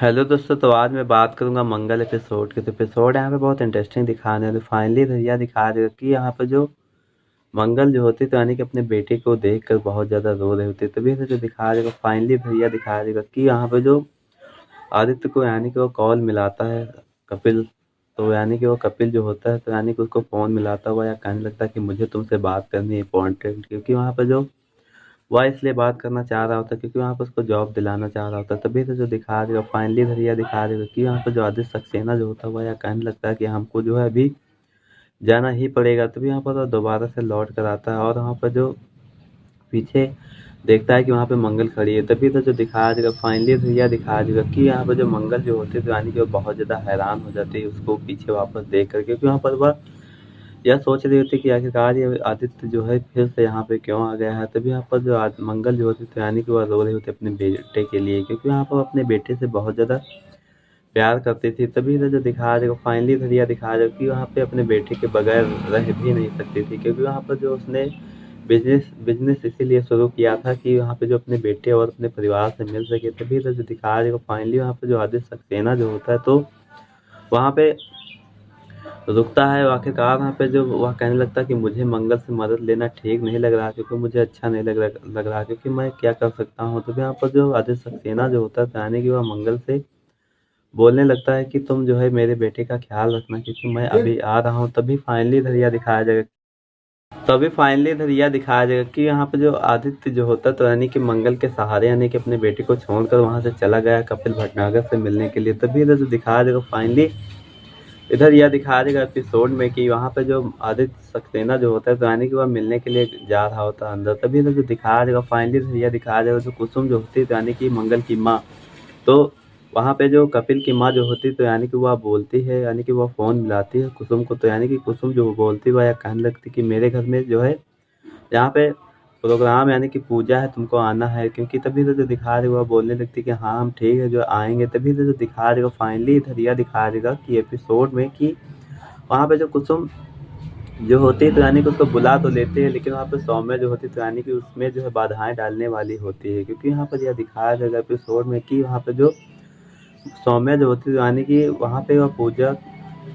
Hello दोस्तों, तो आज मैं बात करूंगा मंगल एपिसोड की। तो एपिसोड यहाँ पे बहुत इंटरेस्टिंग दिखाने वाले। फाइनली भैया दिखा देगा कि यहाँ पे जो मंगल जो होती तो यानी कि अपने बेटे को देखकर बहुत ज़्यादा रो रहे होते। तभी से जो दिखा देगा, फाइनली भैया दिखा देगा कि यहाँ पे जो आदित्य को यानी कि वो कॉल मिलाता है कपिल। तो यानी कि वो कपिल जो होता है तो यानी कि उसको फ़ोन मिलाता हुआ या कहने लगता है कि मुझे तुमसे बात करनी है इंपॉर्टेंट, क्योंकि वहाँ पे जो वह इसलिए बात करना चाह रहा होता है क्योंकि वहाँ पे उसको जॉब दिलाना चाह रहा होता है। तभी तो जो दिखा देगा, फाइनली धरिया दिखा देगा कि यहाँ पे जो आदित्य सक्सेना जो होता है वह यह कहने लगता है कि हमको जो है अभी जाना ही पड़ेगा। तभी यहाँ पर वो दोबारा से लौट कर आता है और वहाँ पर जो पीछे देखता है कि वहाँ पे मंगल खड़ी है। तभी तो जो दिखा देगा, फाइनली धरिया दिखा देगा कि यहाँ पर जो मंगल जो होती है तो यानी कि वो बहुत ज़्यादा हैरान हो जाती है उसको पीछे वापस देख कर, क्योंकि वहाँ पर वह यह सोच रही होती है कि आखिरकार ये आदित्य जो है फिर से यहाँ पे क्यों आ गया है। तभी यहाँ पर जो मंगल जो होती है तो यानी कि वह रो रही होती है अपने बेटे के लिए, क्योंकि यहाँ पर अपने बेटे से बहुत ज़्यादा प्यार करती थी। तभी तो जो दिखा देगा, फाइनली धरिया दिखा देगा कि वहाँ पे अपने बेटे के बगैर रह भी नहीं सकती थी, क्योंकि वहाँ पर जो उसने बिजनेस बिजनेस इसीलिए शुरू किया था कि वहाँ पे जो अपने बेटे और अपने परिवार से मिल सके। तभी तो जो दिखा देगा, फाइनली वहाँ पे जो आदित्य सक्सेना जो होता है तो वहाँ पे रुकता है। आखिरकार वहाँ पे जो वह कहने लगता है कि मुझे मंगल से मदद लेना ठीक नहीं लग रहा, क्योंकि मुझे अच्छा नहीं लग रहा, क्योंकि मैं क्या कर सकता हूँ। तो यहाँ पर जो आदित्य सक्सेना जो होता है तो यानी कि वह मंगल से बोलने लगता है कि तुम जो है मेरे बेटे का ख्याल रखना, क्योंकि मैं अभी आ रहा हूँ। तभी फाइनली धरिया दिखाया जाएगा कि यहाँ पे जो आदित्य जो होता है तो यानी कि मंगल के सहारे यानी कि अपने बेटे को छोड़कर वहाँ से चला गया कपिल भटनागर से मिलने के लिए। तभी इधर जो दिखाया जाएगा, फाइनली इधर यह दिखाया जाएगा एपिसोड में कि वहाँ पे जो आदित्य सक्सेना जो होता है तो यानी कि वह मिलने के लिए जा रहा होता है अंदर। तभी इधर जो दिखाया जाएगा, फाइनली यह दिखाया जाएगा जो कुसुम जो होती है तो यानी कि मंगल की माँ। तो वहाँ पे जो कपिल की माँ जो होती है तो यानी कि वह बोलती है, यानी कि वह फ़ोन मिलाती है कुसुम को। तो यानी कि कुसुम जो बोलती है वह यह कहने लगती है कि मेरे घर में जो है यहाँ पे प्रोग्राम यानी कि पूजा है, तुमको आना है। क्योंकि तभी तो जो दिखा देगा वह बोलने लगती है कि हाँ हम ठीक है जो आएंगे। तभी तो जो दिखा देगा, फाइनली धरिया दिखा देगा कि एपिसोड में कि वहाँ पे जो कुसुम जो होती है तो यानी कि उसको बुला तो लेते हैं, लेकिन वहाँ पे सौम्य जो होती है तो यानी कि उसमें जो है बाधाएं डालने वाली होती है। क्योंकि यहाँ पर यह दिखाया जाएगा एपिसोड में कि वहाँ पे जो सौम्य जो होती है यानी कि वहाँ पे वह पूजा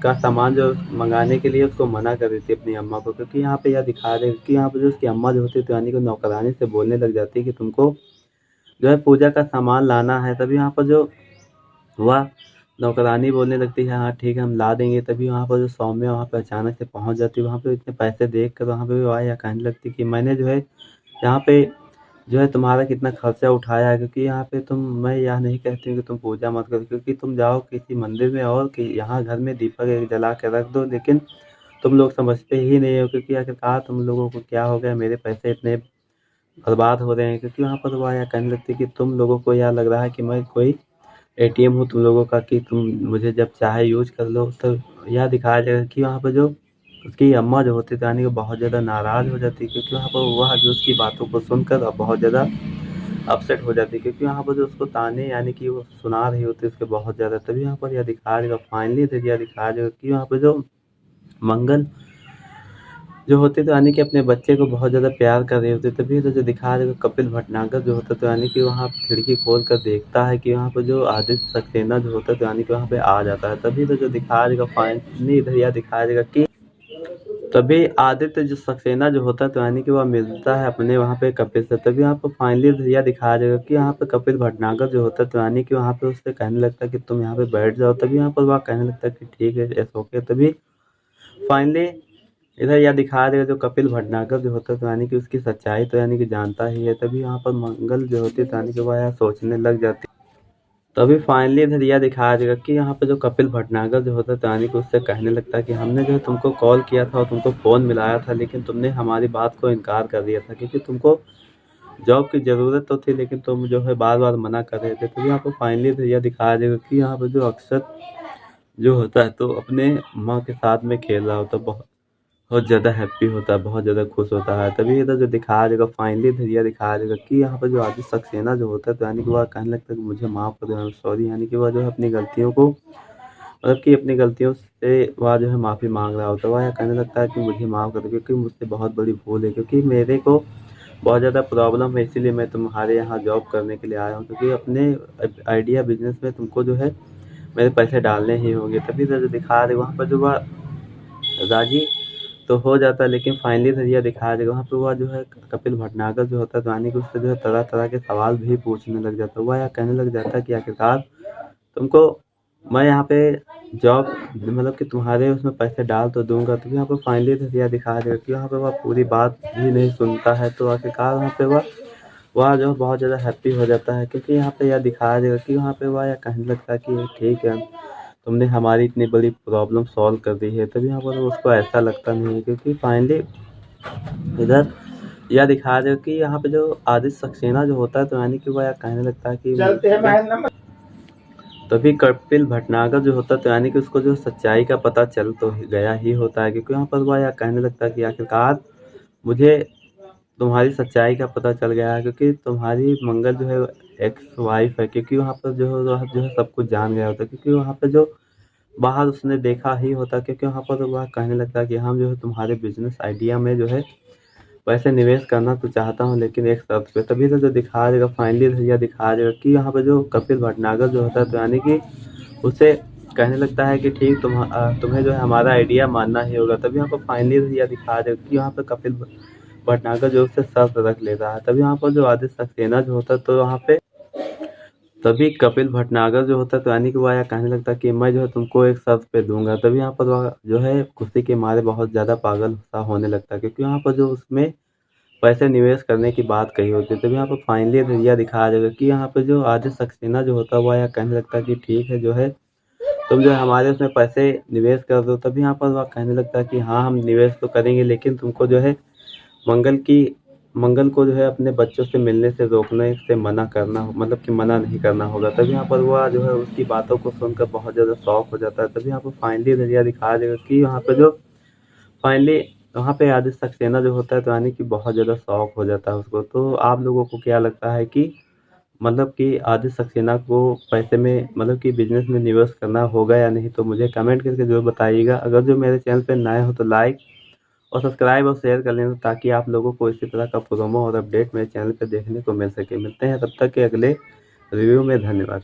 का सामान जो मंगाने के लिए उसको मना कर देती है अपनी अम्मा को। क्योंकि यहाँ पे यह दिखाया जाएगा कि यहाँ पे जो उसकी अम्मा जो होती है तो यानी कि नौकरानी से बोलने लग जाती है कि तुमको जो है पूजा का सामान लाना है। तभी यहाँ पर जो वह नौकरानी बोलने लगती है हाँ ठीक है हम ला देंगे। तभी वहाँ पर जो सौम्य वहाँ पे अचानक से पहुँच जाती है। वहाँ पे इतने पैसे देख कर वहाँ पे वह यह कहने लगती है कि मैंने जो है यहाँ पे जो है तुम्हारा कितना खर्चा उठाया है। क्योंकि यहाँ पे मैं यह नहीं कहती हूँ कि तुम पूजा मत करो, क्योंकि तुम जाओ किसी मंदिर में और कि यहाँ घर में दीपक एक जला के रख दो, लेकिन तुम लोग समझते ही नहीं हो। क्योंकि आखिरकार तुम लोगों को क्या हो गया, मेरे पैसे इतने बर्बाद हो रहे हैं। क्योंकि वहाँ पर वह यह कहने लगती है कि तुम लोगों को यह लग रहा है कि मैं कोई एटीएम हूँ तुम लोगों का, कि तुम मुझे जब चाहे यूज कर लो। तो यह दिखाया जाएगा कि वहाँ पर जो उसकी अम्मा जो होती है यानी कि बहुत ज़्यादा नाराज़ हो जाती है। क्योंकि वहाँ पर वह जो उसकी बातों को सुनकर बहुत ज़्यादा अपसेट हो जाती है। क्योंकि वहाँ पर जो उसको ताने यानी कि वो सुना रही होती है उसके बहुत ज़्यादा। तभी यहाँ पर यह दिखाया जाएगा, फाइनली यह दिखाया जाएगा कि वहाँ पे जो मंगल जो होती है तो यानी कि अपने बच्चे को बहुत ज़्यादा प्यार कर रही होती है। तभी तो जो दिखाया जाएगा, कपिल भटनागर जो होता है तो यानी कि वहाँ खिड़की खोल कर देखता है कि वहाँ पर जो आदित्य सक्सेना जो होता है तो यानी कि वहाँ पे आ जाता है। तभी तो जो दिखाया जाएगा, फाइनली इधर यह दिखाया जाएगा कि तभी आदित्य जो सक्सेना जो होता है तो यानी कि वह मिलता है अपने वहाँ पे कपिल से। तभी यहाँ पर फाइनली भैया दिखाया जाएगा कि यहाँ पे कपिल भटनागर जो होता है तो यानी कि वहाँ पे उससे कहने लगता है कि तुम यहाँ पे बैठ जाओ। तभी यहाँ पर वह कहने लगता है कि ठीक है इट्स ओके। तभी फाइनली इधर यह दिखाया जाएगा जो कपिल भटनागर जो होता है तो यानी कि उसकी सच्चाई तो यानी कि जानता ही है। तभी यहाँ पर मंगल जो होती है तो यानी कि वह यह सोचने लग जाती है। तभी फाइनली इधर यह दिखाया जाएगा कि यहाँ पे जो कपिल भटनागर जो होता है तो यानी कि उससे कहने लगता है कि हमने जो है तुमको कॉल किया था और तुमको फ़ोन मिलाया था, लेकिन तुमने हमारी बात को इनकार कर दिया था। क्योंकि तुमको जॉब की ज़रूरत तो थी, लेकिन तुम जो है बार बार मना कर रहे थे। तो यहाँ पर फाइनली इधर यह दिखाया जाएगा कि यहाँ पर जो अक्षत जो होता है तो अपने माँ के साथ में खेल रहा होता है, बहुत ज़्यादा हैप्पी होता है, बहुत ज़्यादा खुश होता है। तभी इधर जो दिखाया जाएगा, फाइनली धैर्य दिखाया जाएगा कि यहाँ पर जो आदित्य सक्सेना जो होता है तो यानी कि वह कहने लगता है कि मुझे माफ़ कर दो, सॉरी। यानी कि वह जो है अपनी गलतियों को मतलब कि अपनी गलतियों से वह जो है माफ़ी मांग रहा होता है। वह यह कहने लगता है कि मुझे माफ़ कर दो, क्योंकि मुझसे बहुत बड़ी भूल है। क्योंकि मेरे को बहुत ज़्यादा प्रॉब्लम है, इसीलिए मैं तुम्हारे यहाँ जॉब करने के लिए आया हूँ, क्योंकि अपने आइडिया बिजनेस में तुमको जो है मेरे पैसे डालने ही होंगे। तभी तो जो दिखा रहे वहाँ पर जो वह राजी तो हो जाता है, लेकिन फाइनली नज़रिया दिखाया जाएगा वहाँ पे वह जो है कपिल भटनागर जो होता है तो यानी कि उससे जो है तरह तरह के सवाल भी पूछने लग जाता है। वह यह कहने लग जाता है कि आखिरकार तुमको मैं यहाँ पे जॉब मतलब कि तुम्हारे उसमें पैसे डाल तो दूंगा। तो यहाँ पे फाइनली नज़रिया दिखाया जाएगा कि वहाँ पे वह पूरी बात भी नहीं सुनता है। तो आखिरकार वहाँ पे वह जो है बहुत ज़्यादा हैप्पी हो जाता है, क्योंकि यहाँ पे यह दिखाया जाएगा कि वहाँ पे वह यह कहने लगता है कि ठीक है, तुमने हमारी इतनी बड़ी प्रॉब्लम सॉल्व कर दी है। तभी यहाँ पर उसको ऐसा लगता नहीं है, क्योंकि फाइनली इधर यह दिखाया जाएगा कि यहाँ पे जो आदित्य सक्सेना जो होता है तो यानी कि वह यह कहने लगता है कि तभी कपिल भटनागर जो होता है तो यानी कि उसको जो सच्चाई का पता चल तो गया ही होता है, क्योंकि यहाँ पर वह यह कहने लगता है कि आखिरकार मुझे तुम्हारी सच्चाई का पता चल गया है, क्योंकि तुम्हारी मंगल जो है एक्स वाइफ है। क्योंकि वहाँ पर जो है सब कुछ जान गया होता है, क्योंकि वहाँ पे जो बाहर उसने देखा ही होता, क्योंकि वहाँ पर वह कहने लगता है कि हम जो है तुम्हारे बिजनेस आइडिया में जो है पैसे निवेश करना तो चाहता हूँ, लेकिन एक शर्त पे। तभी तो जो दिखाया जाएगा फाइनली यह दिखाया जाएगा कि यहाँ पे जो कपिल भटनागर जो होता है तो यानी कि उसे कहने लगता है कि ठीक तुम्हें जो है हमारा आइडिया मानना ही होगा। तभी यहाँ पर फाइनली यह दिखाया जाएगा कि यहाँ पे कपिल भटनागर जो उससे शर्त रख लेता है। तभी यहाँ पर जो आदित्य सक्सेना जो होता है तो यहाँ पे तभी कपिल भटनागर जो होता है तो यानी कि वह यह कहने लगता है कि मैं जो है तुमको एक शर्त पे दूंगा। तभी यहाँ पर वह जो है खुशी के मारे बहुत ज़्यादा पागल सा होने लगता है, क्योंकि यहाँ पर जो उसमें पैसे निवेश करने की बात कही होती है। तभी यहाँ पर फाइनली नज़रिया दिखाया जाएगा कि यहाँ पे जो आदित्य सक्सेना जो होता है वह यह कहने लगता है कि ठीक है, जो है तुम जो है हमारे उसमें पैसे निवेश कर दो। तभी यहाँ पर वह कहने लगता है कि हाँ, हम निवेश तो करेंगे, लेकिन तुमको जो है मंगल की मंगल को जो है अपने बच्चों से मिलने से रोकने से मना करना मतलब कि मना नहीं करना होगा। तभी यहाँ पर वह जो है उसकी बातों को सुनकर बहुत ज़्यादा शॉक हो जाता है। तभी यहाँ पर फाइनली नज़रिया दिखाया जाएगा कि यहाँ पे जो फाइनली वहाँ पे आदित्य सक्सेना जो होता है तो यानी कि बहुत ज़्यादा शॉक हो जाता है उसको। तो आप लोगों को क्या लगता है कि मतलब कि आदित्य सक्सेना को पैसे में मतलब कि बिजनेस में निवेश करना होगा या नहीं? तो मुझे कमेंट करके ज़रूर बताइएगा। अगर जो मेरे चैनल पे नए हो तो लाइक और सब्सक्राइब और शेयर कर लेना, ताकि आप लोगों को इसी तरह का प्रोमो और अपडेट मेरे चैनल पे देखने को मिल सके। मिलते हैं तब तक के अगले रिव्यू में। धन्यवाद।